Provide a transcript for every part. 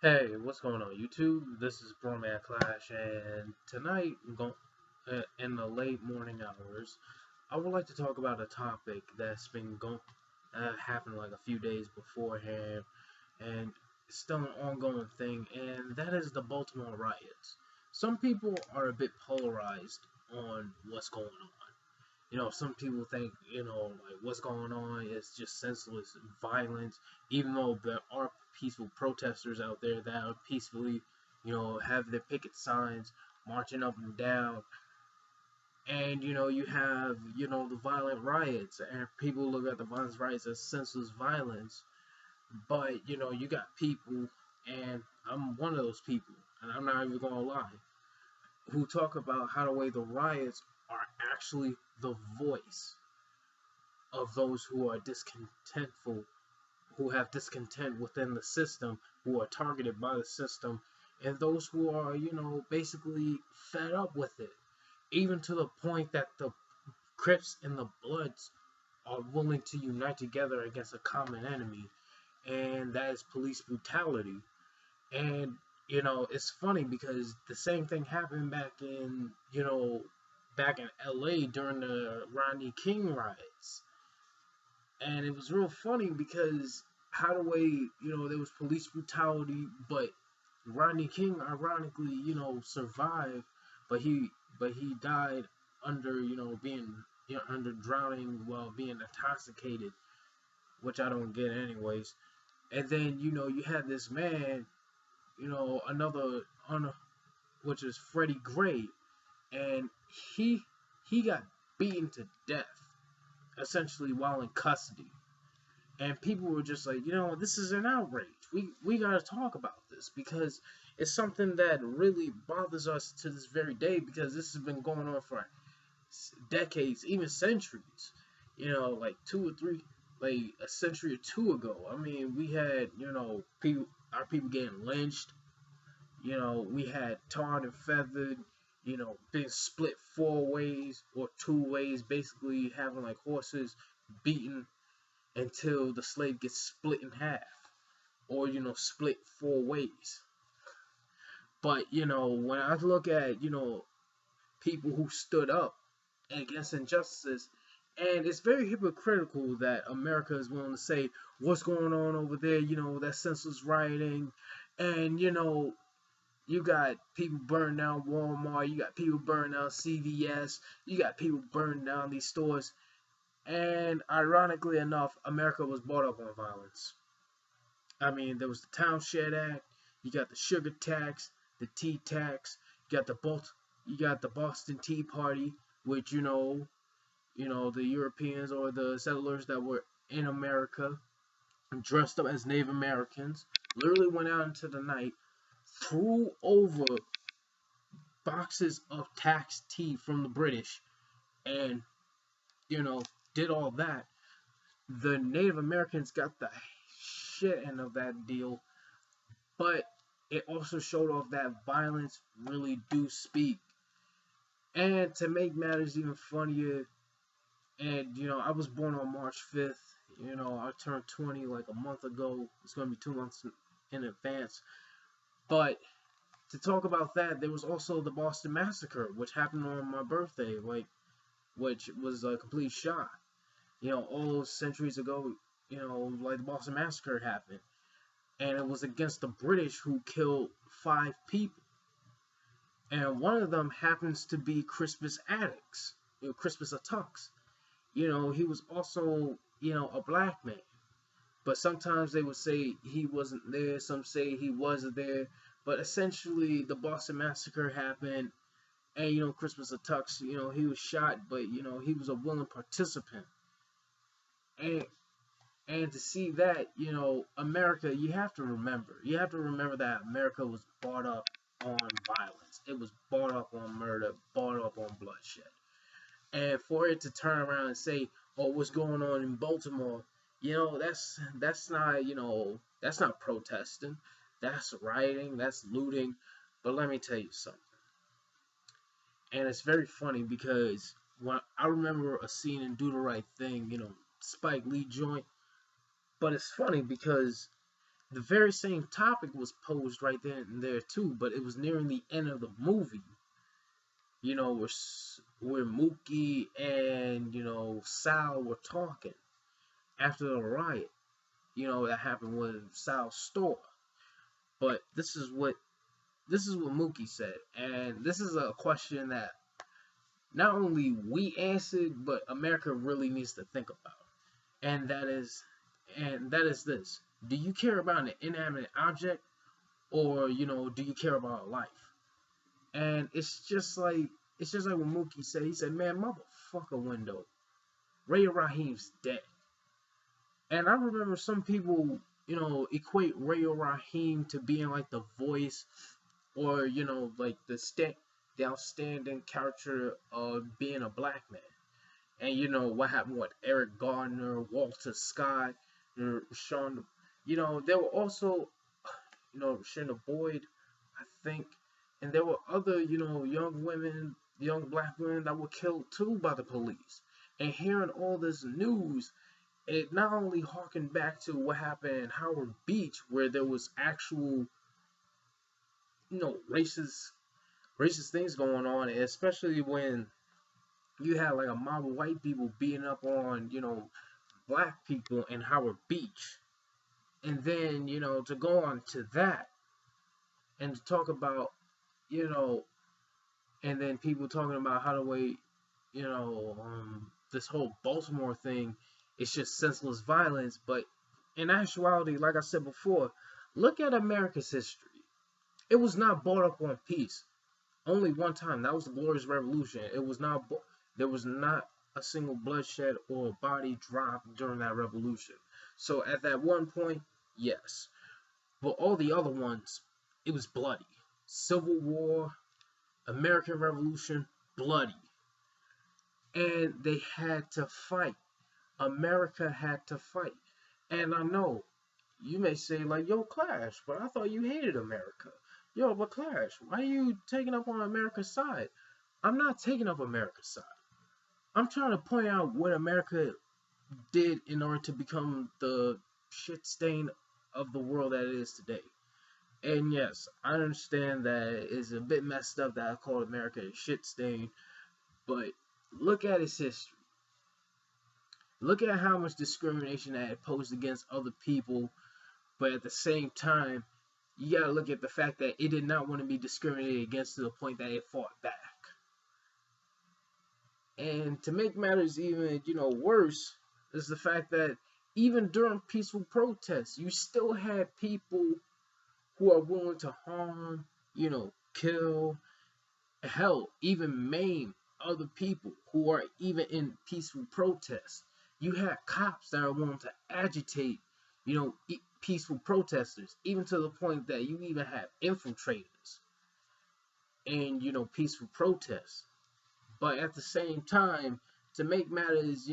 Hey, what's going on YouTube? This is Broman Clash, and tonight, in the late morning hours, I would like to talk about a topic that's been happened like a few days beforehand, and it's still an ongoing thing, and that is the Baltimore riots. Some people are a bit polarized on what's going on. Some people think, like what's going on is just senseless violence, even though there are peaceful protesters out there that are peacefully, have their picket signs marching up and down. And, you have, the violent riots, and people look at the violent riots as senseless violence. But, you got people, and I'm one of those people, and I'm not even gonna lie, who talk about how the way the riots are actually the voice of those who are discontentful, who have discontent within the system, who are targeted by the system, and those who are, basically fed up with it, even to the point that the Crips and the Bloods are willing to unite together against a common enemy, and that is police brutality. And, it's funny because the same thing happened back in LA during the Rodney King riots. And it was real funny because how the way there was police brutality, but Rodney King ironically survived, but he died under being under drowning while being intoxicated, which I don't get anyways. And then you had this man, another on which is Freddie Gray, and he he got beaten to death essentially while in custody. And people were just like, this is an outrage. We got to talk about this because it's something that really bothers us to this very day because this has been going on for decades, even centuries. Like two or three, like a century or two ago. I mean, we had our people getting lynched. We had tarred and feathered. Being split four ways or two ways, basically having like horses beaten until the slave gets split in half or split four ways. But when I look at people who stood up against injustice, and it's very hypocritical that America is willing to say what's going on over there, that senseless rioting, and you got people burning down Walmart, you got people burning down CVS, you got people burning down these stores. And ironically enough, America was brought up on violence. I mean, there was the Townshend Act, you got the sugar tax, the tea tax, you got the Boston Tea Party, which the Europeans or the settlers that were in America dressed up as Native Americans, literally went out into the night, threw over boxes of tax tea from the British, and you know did all that. The Native Americans got the shit end of that deal, but it also showed off that violence really do speak. And to make matters even funnier, and I was born on March 5th. I turned 20 like a month ago. It's gonna be 2 months in advance. But to talk about that, there was also the Boston Massacre, which happened on my birthday, which was a complete shock. All those centuries ago, like the Boston Massacre happened, and it was against the British who killed 5 people, and one of them happens to be Crispus Attucks, Crispus Attucks. He was also a black man, but sometimes they would say he wasn't there. Some say he was there, but essentially the Boston Massacre happened, and Crispus Attucks, he was shot, but he was a willing participant, and to see that, America, you have to remember that America was brought up on violence. It was brought up on murder, brought up on bloodshed. And for it to turn around and say, "Oh, what's going on in Baltimore?" That's not protesting. That's rioting. That's looting. But let me tell you something. And it's very funny because when I remember a scene in Do the Right Thing, Spike Lee joint. But it's funny because the very same topic was posed right there and there too, but it was nearing the end of the movie. Where Mookie and Sal were talking after the riot. That happened with Sal's store. But this is what Mookie said, and this is a question that not only we answered, but America really needs to think about, and that is this: do you care about an inanimate object, or do you care about a life? And it's just like what Mookie said. He said, "Man, motherfucker, window, Ray Raheem's dead." And I remember some people, equate Ray Raheem to being like the voice, or like the outstanding character of being a black man. And what happened with Eric Gardner, Walter Scott, Sean. There were also, Shanna Boyd, I think, and there were other, young black women that were killed too by the police. And hearing all this news, it not only harkened back to what happened in Howard Beach, where there was actual, racist things going on, especially when you had like a mob of white people beating up on, black people in Howard Beach. And then, to go on to that and to talk about, you know, and then people talking about how the way, this whole Baltimore thing is just senseless violence. But in actuality, like I said before, look at America's history. It was not brought up on peace. Only one time. That was the Glorious Revolution. There was not a single bloodshed or body dropped during that revolution. So at that one point, yes. But all the other ones, it was bloody. Civil War, American Revolution, bloody. And they had to fight. America had to fight. And I know you may say, like, yo, Clash, but I thought you hated America. Yo, but Clash, why are you taking up on America's side? I'm not taking up America's side. I'm trying to point out what America did in order to become the shit stain of the world that it is today. And yes, I understand that it's a bit messed up that I call America a shit stain, but look at its history. Look at how much discrimination that it posed against other people, but at the same time, you gotta look at the fact that it did not want to be discriminated against to the point that it fought back. And to make matters even, worse, is the fact that even during peaceful protests, you still had people who are willing to harm, kill, hell, even maim other people who are even in peaceful protests. You had cops that are willing to agitate, peaceful protesters, even to the point that you even have infiltrators in, peaceful protests. But at the same time, to make matters,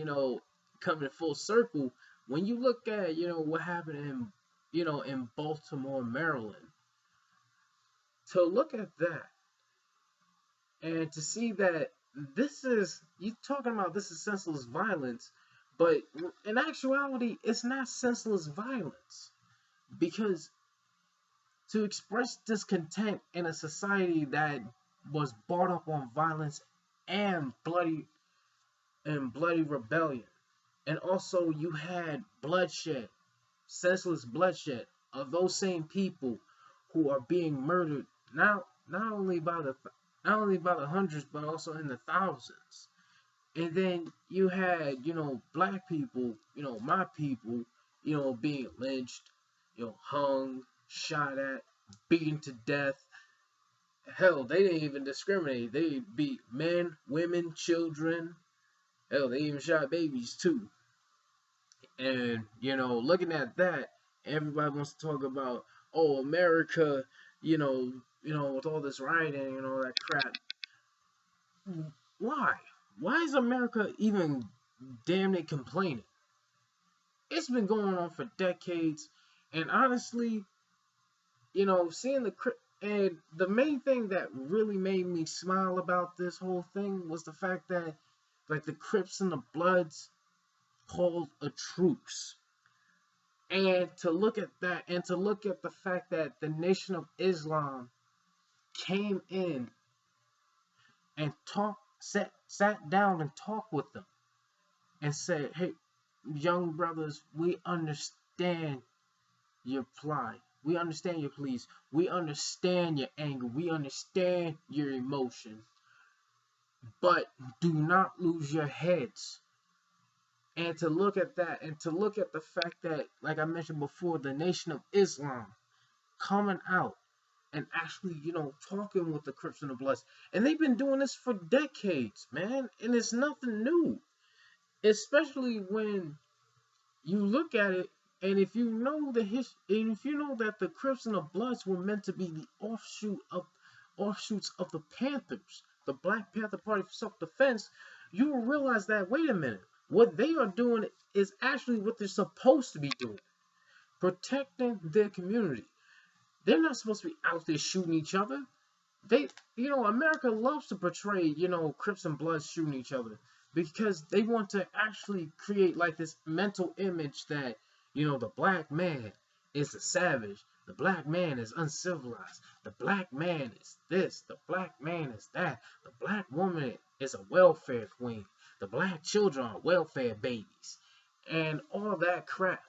coming full circle, when you look at, what happened in Baltimore, Maryland, to look at that and to see that you talking about this is senseless violence, but in actuality, it's not senseless violence. Because to express discontent in a society that was brought up on violence and bloody rebellion, and also you had bloodshed, senseless bloodshed of those same people who are being murdered not only by the hundreds but also in the thousands. And then you had black people, my people, being lynched, hung, shot at, beaten to death. Hell, they didn't even discriminate. They beat men, women, children. Hell, they even shot babies too. And, looking at that, everybody wants to talk about, oh, America, with all this rioting and all that crap. Why? Why is America even damn near complaining? It's been going on for decades. And honestly, seeing and the main thing that really made me smile about this whole thing was the fact that, like, the Crips and the Bloods called a truce. And to look at that, and to look at the fact that the Nation of Islam came in and sat down and talked with them and said, "Hey, young brothers, we understand your plight. We understand your pleas. We understand your anger. We understand your emotion. But do not lose your heads." And to look at that, and to look at the fact that, like I mentioned before, the Nation of Islam coming out and actually, talking with the Crips and the Bloods. And they've been doing this for decades, man. And it's nothing new. Especially when you look at it, and if you know the history, and if you know that the Crips and the Bloods were meant to be the offshoots of the Panthers, the Black Panther Party for self-defense, you will realize that, wait a minute, what they are doing is actually what they're supposed to be doing, protecting their community. They're not supposed to be out there shooting each other. America loves to portray, Crips and Bloods shooting each other because they want to actually create like this mental image that, the black man is a savage, the black man is uncivilized, the black man is this, the black man is that, the black woman is a welfare queen, the black children are welfare babies, and all that crap.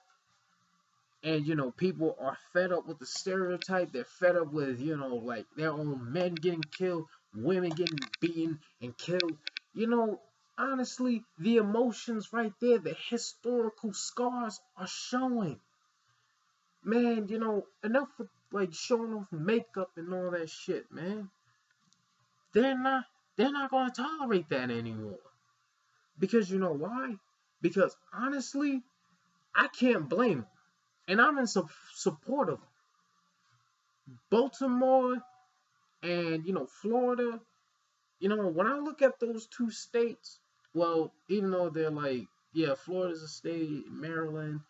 And people are fed up with the stereotype. They're fed up with like their own men getting killed, women getting beaten and killed. Honestly, the emotions right there, the historical scars are showing. Man, enough with like showing off makeup and all that shit, man. They're not going to tolerate that anymore. Because you know why? Because honestly, I can't blame them. And I'm in support of them. Baltimore and Florida. When I look at those two states, well, even though they're like, yeah, Florida's a state, Maryland.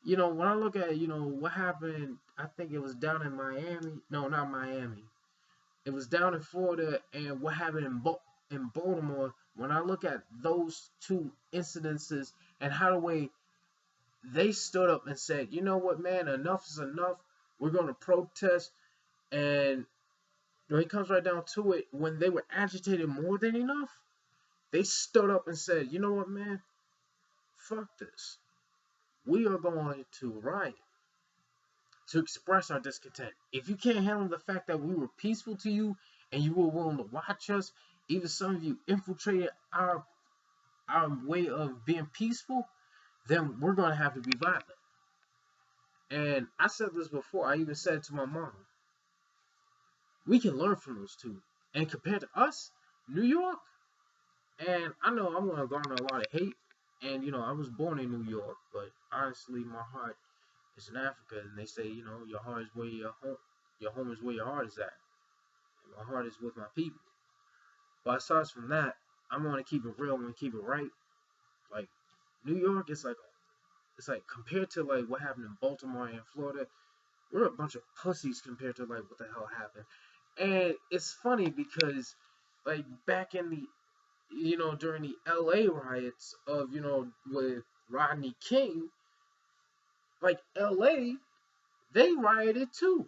When I look at what happened, I think it was down in Miami. No, not Miami. It was down in Florida, and what happened in Baltimore. When I look at those two incidences and how the way they stood up and said, "You know what, man, enough is enough. We're going to protest." And when it comes right down to it, when they were agitated more than enough, they stood up and said, "You know what, man, fuck this. We are going to riot to express our discontent. If you can't handle the fact that we were peaceful to you and you were willing to watch us, even some of you infiltrated our way of being peaceful, then we're going to have to be violent." And I said this before. I even said it to my mom. We can learn from those two. And compared to us, New York, and I know I'm going to garner a lot of hate. And, I was born in New York, but honestly, my heart is in Africa. And they say, your heart is where your home is where your heart is at. And my heart is with my people. But aside from that, I'm going to keep it real. I'm going to keep it right. Like, New York is like, it's like compared to like what happened in Baltimore and Florida, we're a bunch of pussies compared to like what the hell happened. And it's funny because like back in the during the LA riots of with Rodney King, like LA, they rioted too.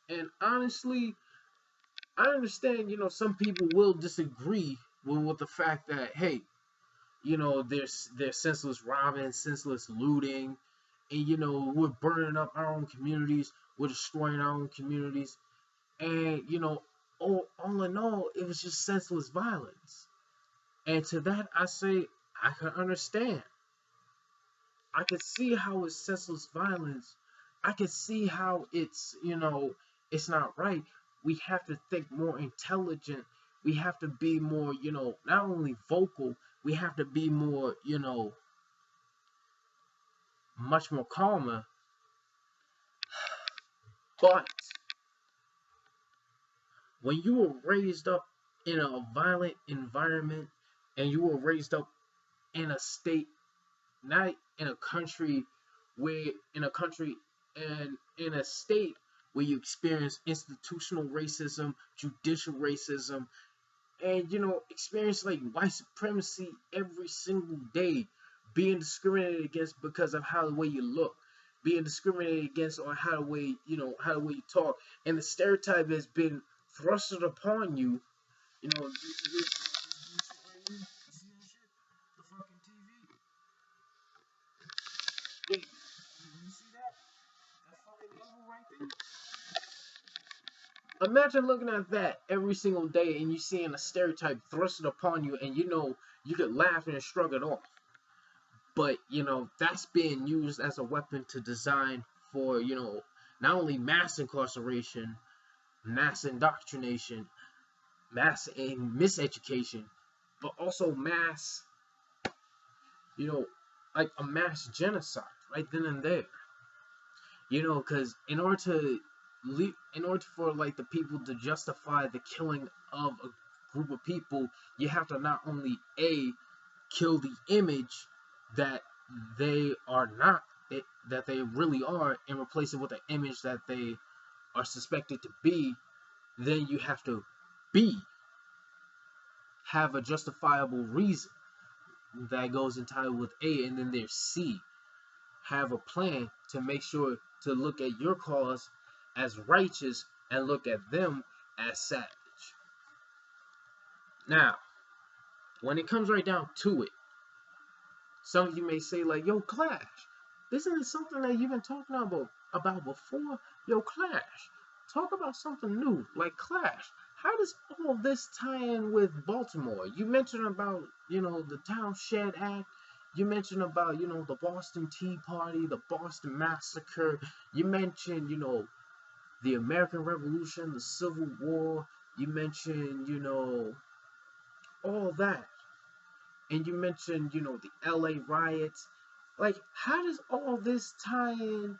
And honestly, I understand, some people will disagree with the fact that, hey, there's senseless robbing, senseless looting, and we're burning up our own communities, we're destroying our own communities, and all in all, it was just senseless violence. And to that, I say I can understand. I can see how it's senseless violence. I can see how it's not right. We have to think more intelligent. We have to be more, not only vocal, we have to be more, much more calmer. But when you were raised up in a violent environment and you were raised up in a state, not in a country and in a state where you experience institutional racism, judicial racism, and experience like white supremacy every single day, being discriminated against because of how the way you look, being discriminated against on how the way how the way you talk, and the stereotype has been thrusted upon you. You see that shit? The fucking TV. Wait, you see that? That fucking label right there? Imagine looking at that every single day and you seeing a stereotype thrusted upon you, and you could laugh and shrug it off. But that's being used as a weapon to design for not only mass incarceration, mass indoctrination, mass miseducation, but also mass, you know, like a mass genocide right then and there. Because in order for like the people to justify the killing of a group of people, you have to not only kill the image that they are not that they really are, and replace it with an image that they are suspected to be. Then you have to have a justifiable reason that goes entirely with A, and then there's C. Have a plan to make sure to look at your cause as righteous and look at them as savage. Now, when it comes right down to it, some of you may say like, "Yo, Clash, isn't it something that you've been talking about before? Yo, Clash, talk about something new, like Clash. How does all this tie in with Baltimore? You mentioned about, the Town Shed Act. You mentioned about, the Boston Tea Party, the Boston Massacre. You mentioned, the American Revolution, the Civil War. You mentioned, all that. And you mentioned, the LA riots. Like, how does all this tie in,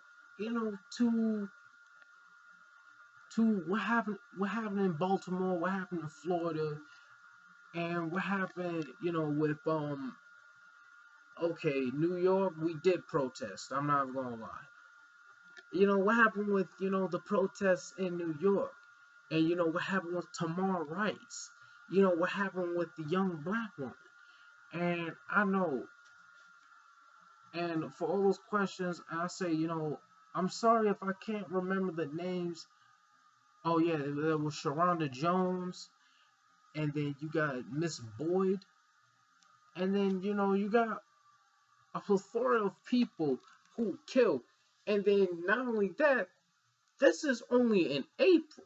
to what happened in Baltimore, what happened in Florida, and what happened, with okay, New York, we did protest. I'm not gonna lie. What happened with, the protests in New York? And what happened with Tamar Rice? What happened with the young black woman? And I know, and for all those questions, I say, I'm sorry if I can't remember the names. Oh yeah, there was Sharonda Jones, and then you got Miss Boyd, and then you got a plethora of people who killed. And then not only that, this is only in April.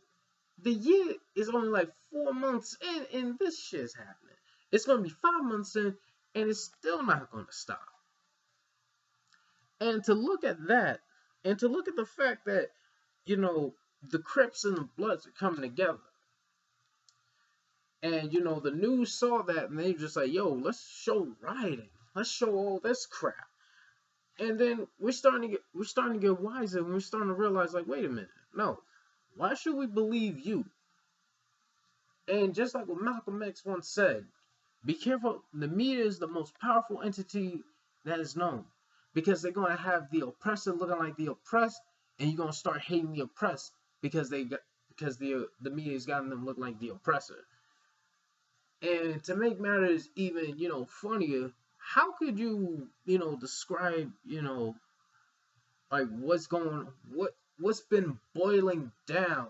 The year is only like 4 months in, and this shit's happening. It's gonna be 5 months in, and it's still not gonna stop. And to look at that, and to look at the fact that, the Crips and the Bloods are coming together. And the news saw that, and they were just like, "Yo, let's show rioting. Let's show all this crap." And then we're starting to get wiser, and we're starting to realize, like, wait a minute, no, why should we believe you? And just like what Malcolm X once said, be careful. The media is the most powerful entity that is known, because they're going to have the oppressor looking like the oppressed, and you're going to start hating the oppressed because the media has gotten them look like the oppressor. And to make matters even, funnier, how could you, describe, like what's been boiling down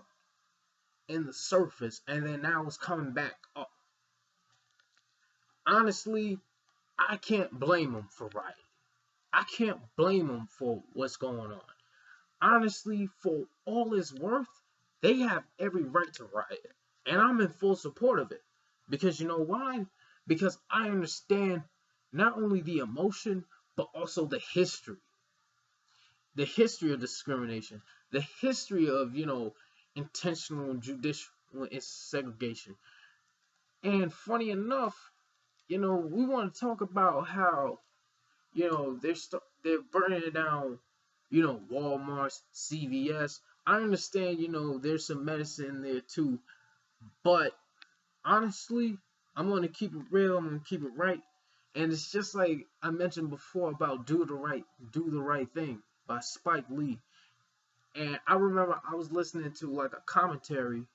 in the surface, and then now it's coming back up? Honestly, I can't blame them for rioting. I can't blame them for what's going on. Honestly, for all it's worth, they have every right to riot. And I'm in full support of it. Because you know why? Because I understand not only the emotion, but also the history. The history of discrimination. The history of, intentional judicial segregation. And funny enough, we want to talk about how, they're burning down, Walmart's, CVS. I understand, there's some medicine there too. But honestly, I'm gonna keep it real. I'm gonna keep it right, and it's just like I mentioned before about "Do the Right Thing" by Spike Lee. And I remember I was listening to like a commentary,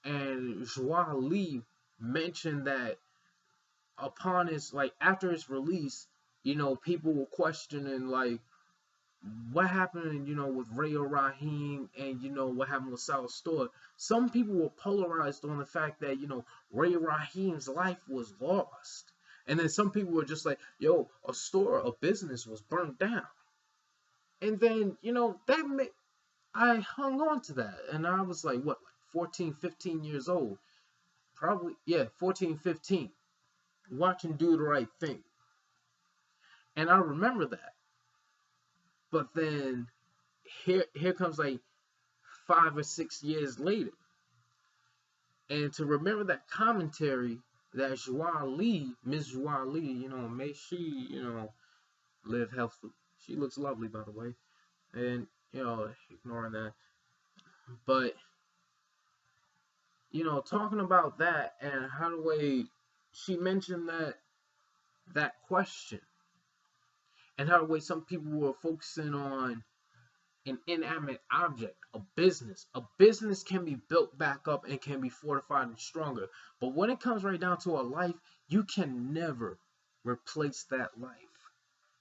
and Joie Lee mentioned that upon its like after its release, people were questioning like, what happened, with Ray Rahim, and what happened with South Store. Some people were polarized on the fact that Ray Rahim's life was lost, and then some people were just like, "Yo, a business was burnt down," and then that made I hung on to that, and I was like, what, like 14, 15 years old, probably, yeah, 14, 15, watching Do the Right Thing, and I remember that. But then here comes like 5 or 6 years later, and to remember that commentary that Miss Joie Lee, may she, live healthy. She looks lovely, by the way, and ignoring that, but talking about that and how the way she mentioned that question, and how the way some people were focusing on an inanimate object, a business. A business can be built back up and can be fortified and stronger. But when it comes right down to a life, you can never replace that life.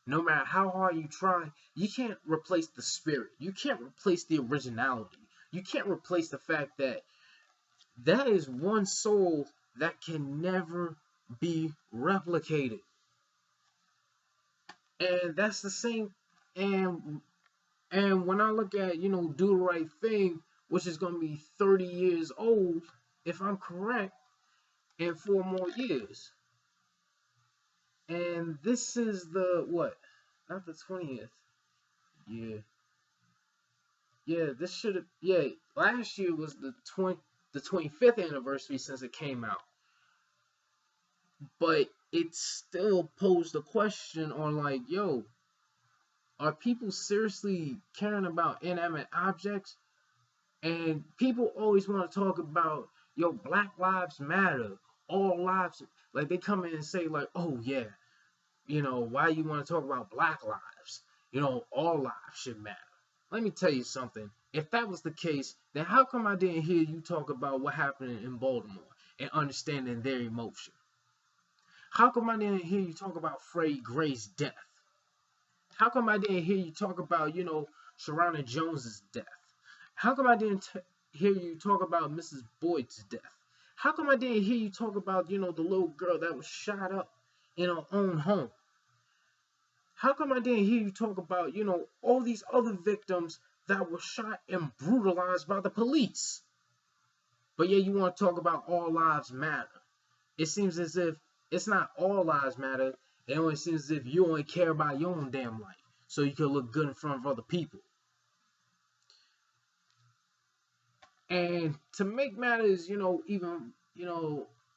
No matter how hard you try, you can't replace the spirit. You can't replace the originality. You can't replace the fact that that is one soul that can never be replicated. And that's the same. And when I look at, Do the Right Thing, which is going to be 30 years old, if I'm correct, in 4 more years. And this is the, what? Not the 20th. Yeah. Yeah, this should have, yeah, last year was the 25th anniversary since it came out. But it still posed a question on, like, yo, are people seriously caring about inanimate objects? And people always want to talk about, yo, Black Lives Matter, all lives. Like, they come in and say, like, oh, yeah, why you want to talk about Black lives? All lives should matter. Let me tell you something. If that was the case, then how come I didn't hear you talk about what happened in Baltimore and understanding their emotion? How come I didn't hear you talk about Freddie Gray's death? How come I didn't hear you talk about, Sharona Jones's death? How come I didn't hear you talk about Mrs. Boyd's death? How come I didn't hear you talk about, the little girl that was shot up in her own home? How come I didn't hear you talk about, all these other victims that were shot and brutalized by the police? But yeah, you want to talk about all lives matter. It seems as if it's not all lives matter. It only seems as if you only care about your own damn life, so you can look good in front of other people. And to make matters, even,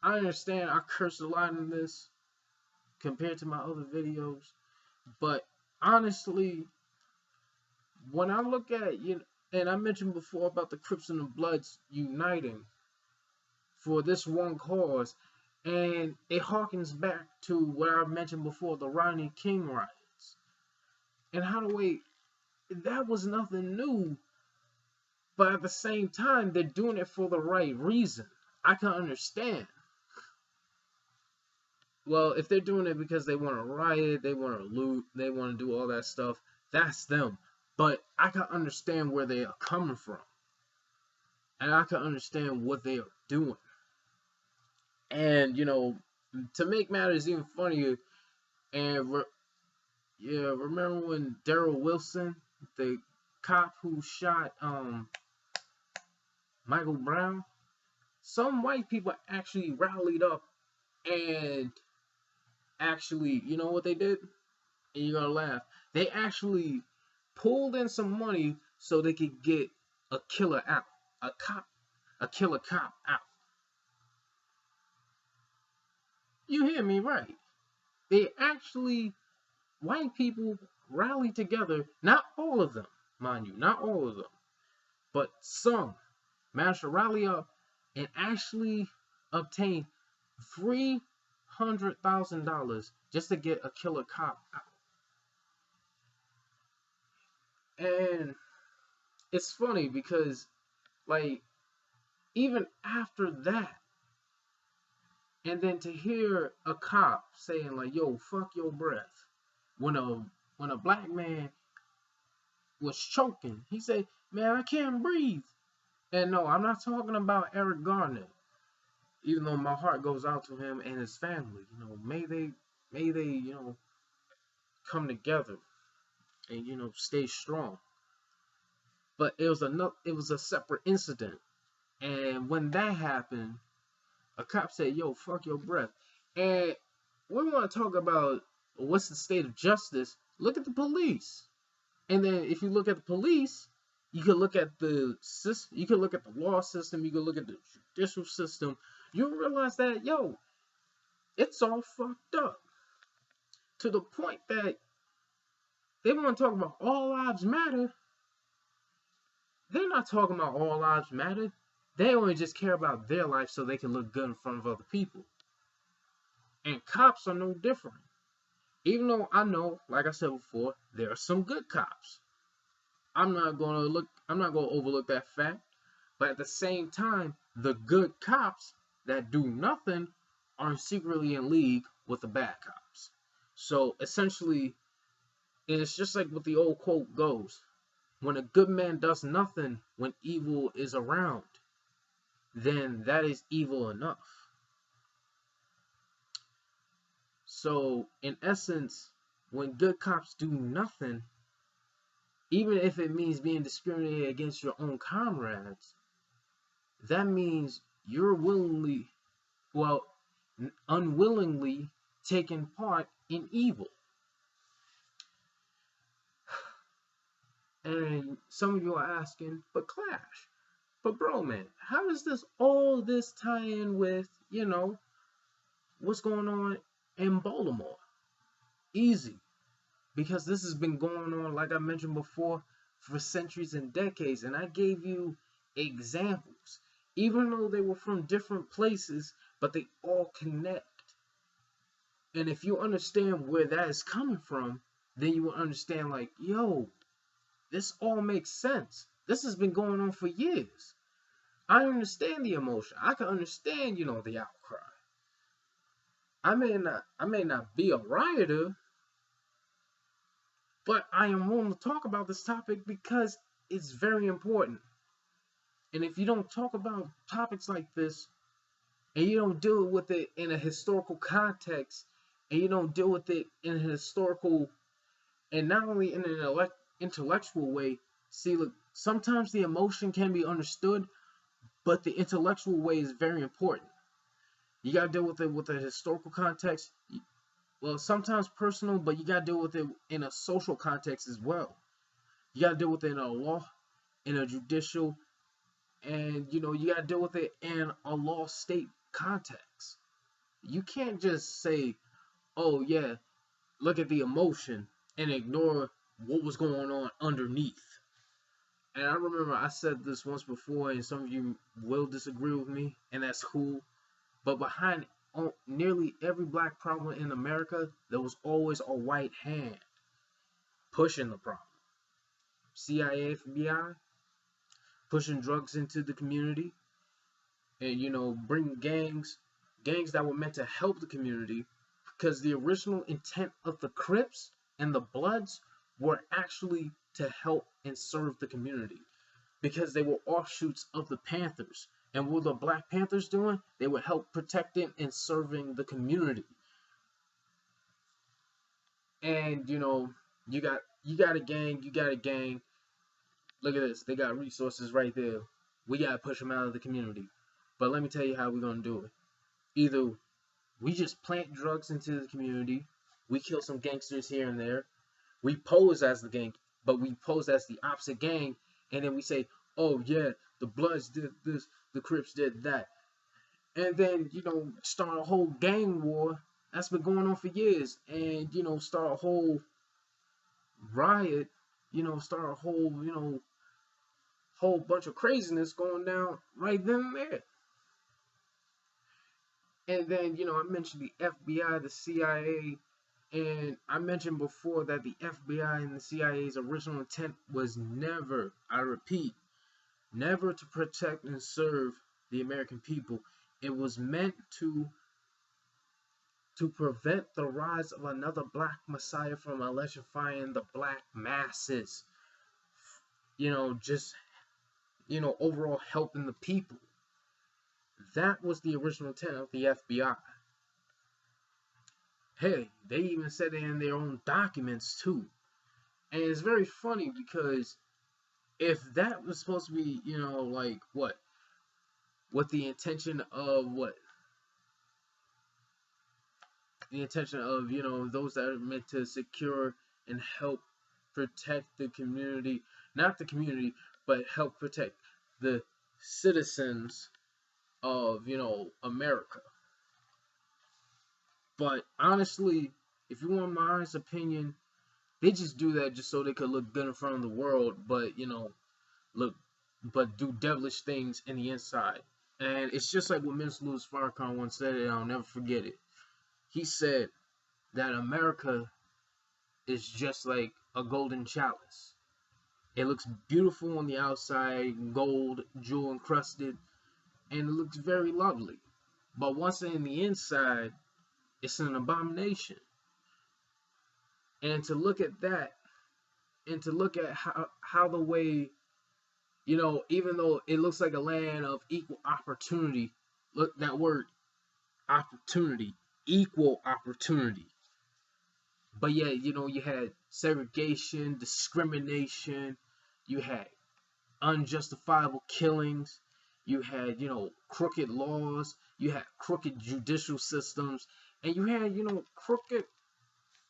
I understand I curse a lot in this compared to my other videos, but honestly, when I look at, and I mentioned before about the Crips and the Bloods uniting for this one cause, and it harkens back to what I mentioned before, the Rodney King riots, and how the way that was nothing new. But at the same time, they're doing it for the right reason. I can understand. Well, if they're doing it because they want to riot, they want to loot, they want to do all that stuff, that's them. But I can understand where they are coming from. And I can understand what they are doing. And, to make matters even funnier, and remember when Daryl Wilson, the cop who shot Micheal Brown? Some white people actually rallied up and actually, you know what they did? And you're gonna laugh. They actually pulled in some money so they could get a killer out, a killer cop out. You hear me right? They actually, white people rallied together. Not all of them, mind you, not all of them, but some managed to rally up and actually obtain $300,000 just to get a killer cop out. And it's funny because, like, even after that, and then to hear a cop saying, like, yo, fuck your breath, when a black man was choking. He said, "Man, I can't breathe." And no, I'm not talking about Eric Garner. Even though my heart goes out to him and his family, may they, come together and stay strong. But it was a separate incident, and when that happened, a cop said, "Yo, fuck your breath." And we want to talk about what's the state of justice. Look at the police, and then if you look at the police, you can look at the system, you can look at the law system, you can look at the judicial system. You realize that it's all fucked up to the point that they want to talk about all lives matter. They're not talking about all lives matter. They only just care about their life so they can look good in front of other people. And cops are no different. Even though I know, like I said before, there are some good cops. I'm not gonna overlook that fact. But at the same time, the good cops that do nothing are secretly in league with the bad cops. So essentially, it's just like what the old quote goes: when a good man does nothing when evil is around, then that is evil enough. So, in essence, when good cops do nothing, even if it means being discriminated against your own comrades, that means you're unwillingly taking part in evil. And some of you are asking, but Clash, but bro, man, how does all this tie in with, what's going on in Baltimore? Easy. Because this has been going on, like I mentioned before, for centuries and decades. And I gave you examples. Even though they were from different places, but they all connect. And if you understand where that is coming from, then you will understand, like, yo, this all makes sense. This has been going on for years. I understand the emotion. I can understand, the outcry. I may not be a rioter, but I am willing to talk about this topic because it's very important. And if you don't talk about topics like this, and you don't deal with it in a historical context, and you don't deal with it in a historical, and not only in an intellectual way, see, look, sometimes the emotion can be understood, but the intellectual way is very important. You gotta deal with it with a historical context. Well, sometimes personal, but you gotta deal with it in a social context as well. You gotta deal with it in a law, in a judicial, and you gotta deal with it in a law state context. You can't just say, "Oh yeah, look at the emotion," and ignore what was going on underneath. And I remember I said this once before, and some of you will disagree with me, and that's cool. But behind nearly every black problem in America, there was always a white hand pushing the problem. CIA, FBI, pushing drugs into the community, and bringing gangs that were meant to help the community, because the original intent of the Crips and the Bloods were actually to help and serve the community, because they were offshoots of the Panthers. And what the Black Panthers doing? They would help protecting and serving the community. And you got a gang, Look at this, they got resources right there. We gotta push them out of the community. But let me tell you how we're gonna do it. Either we just plant drugs into the community, we kill some gangsters here and there, we pose as the gang, but we pose as the opposite gang, and then we say, "Oh yeah, the Bloods did this, the Crips did that," and then start a whole gang war that's been going on for years, and start a whole riot, start a whole bunch of craziness going down right then and there. And then I mentioned the FBI, the CIA, and I mentioned before that the FBI and the CIA's original intent was never, I repeat, never to protect and serve the American people. It was meant to prevent the rise of another black messiah from electrifying the black masses, just, overall helping the people. That was the original intent of the FBI. Hey, they even said it in their own documents too. And it's very funny because if that was supposed to be, like what? With the intention of what? The intention of, those that are meant to secure and help protect the community, not the community, but help protect the citizens of, America. But honestly, if you want my honest opinion, they just do that just so they could look good in front of the world, but look, but do devilish things in the inside. And it's just like what Minister Louis Farrakhan once said, and I'll never forget it. He said that America is just like a golden chalice. It looks beautiful on the outside, gold, jewel encrusted, and it looks very lovely. But once in the inside, it's an abomination. And to look at that, and to look at how the way, even though it looks like a land of equal opportunity, look, that word opportunity, equal opportunity. But yeah, you had segregation, discrimination, you had unjustifiable killings, you had, crooked laws, you had crooked judicial systems, and you had, crooked,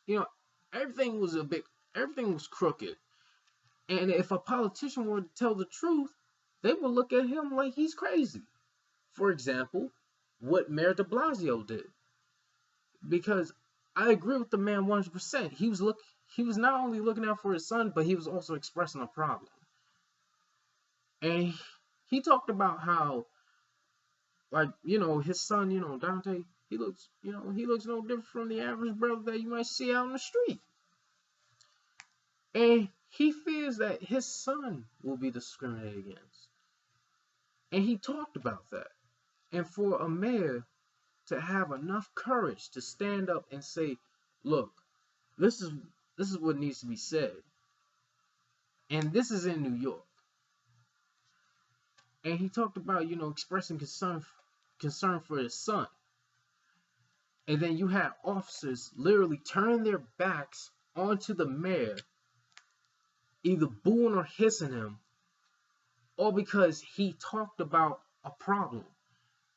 you know, everything was crooked. And if a politician were to tell the truth, they would look at him like he's crazy. For example, what Mayor de Blasio did. Because I agree with the man 100%. He was not only looking out for his son, but he was also expressing a problem. And he talked about how, like, his son, Dante, he looks no different from the average brother that you might see out on the street. And he fears that his son will be discriminated against. And he talked about that. And for a mayor to have enough courage to stand up and say, look, this is what needs to be said. And this is in New York. And he talked about, expressing concern for his son. And then you had officers literally turn their backs onto the mayor, either booing or hissing him, all because he talked about a problem.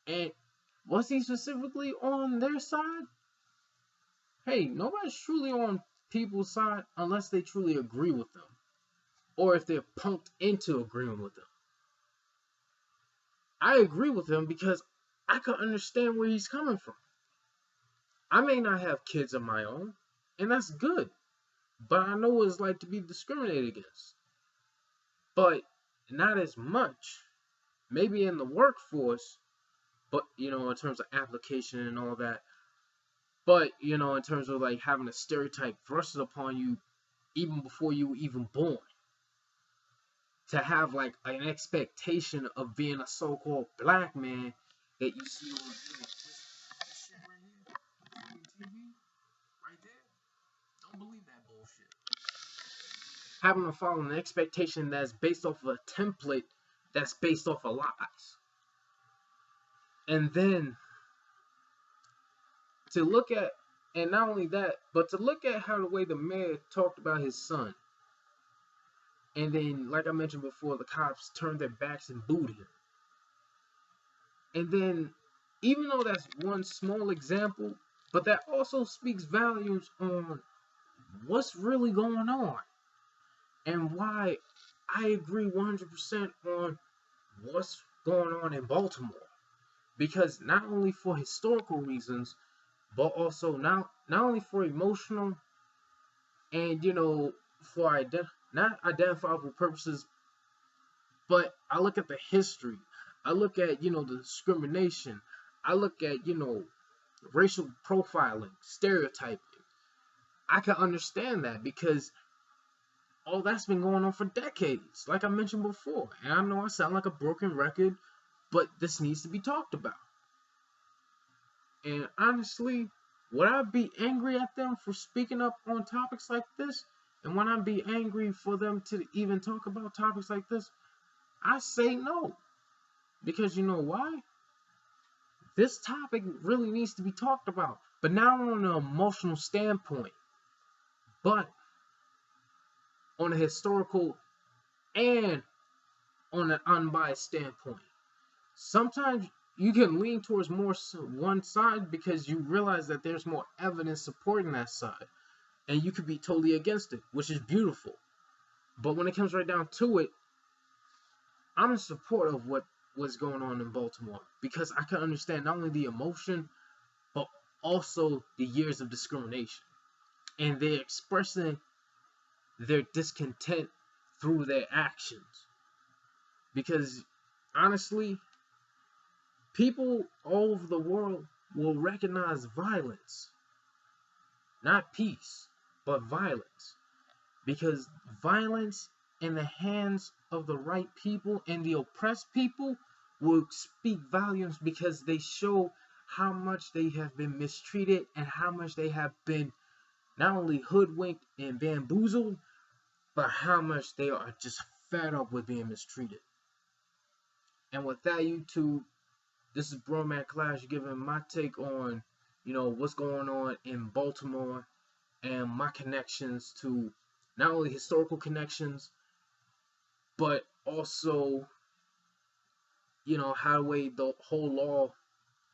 And was he specifically on their side? Hey, nobody's truly on people's side unless they truly agree with them, or if they're punked into agreeing with them. I agree with him because I can understand where he's coming from. I may not have kids of my own, and that's good, but I know what it's like to be discriminated against. But not as much. Maybe in the workforce, but in terms of application and all that. But in terms of like having a stereotype thrusted upon you even before you were even born. To have like an expectation of being a so-called black man that you see on this shit right here on TV, right there. Don't believe that bullshit. Having to follow an expectation that's based off of a template that's based off of lies. And then to look at, and not only that, but to look at how the way the mayor talked about his son. And then, like I mentioned before, the cops turned their backs and booed him. And then, even though that's one small example, but that also speaks volumes on what's really going on. And why I agree 100% on what's going on in Baltimore. Because not only for historical reasons, but also not only for emotional and, for not identifiable purposes, but I look at the history. I look at, the discrimination. I look at, racial profiling, stereotyping. I can understand that because all that's been going on for decades, like I mentioned before. And I know I sound like a broken record, but this needs to be talked about. And honestly, would I be angry at them for speaking up on topics like this? And when I be angry for them to even talk about topics like this, I say no. Because you know why? This topic really needs to be talked about, but not on an emotional standpoint, but on a historical and on an unbiased standpoint. Sometimes you can lean towards more one side because you realize that there's more evidence supporting that side, and you could be totally against it, which is beautiful. But when it comes right down to it, I'm in support of what's going on in Baltimore because I can understand not only the emotion but also the years of discrimination, and they're expressing their discontent through their actions. Because honestly, people all over the world will recognize violence, not peace, but violence. Because violence in the hands of the right people and the oppressed people will speak volumes because they show how much they have been mistreated and how much they have been not only hoodwinked and bamboozled, but how much they are just fed up with being mistreated. And with that, YouTube, this is Broman Clash giving my take on, what's going on in Baltimore and my connections to not only historical connections, but also, how the way the whole law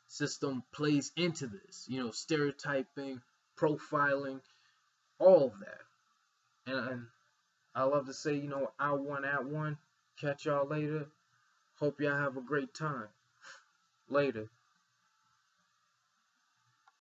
system plays into this, stereotyping, profiling, all of that. And I love to say, I won at one. Catch y'all later. Hope y'all have a great time. Later.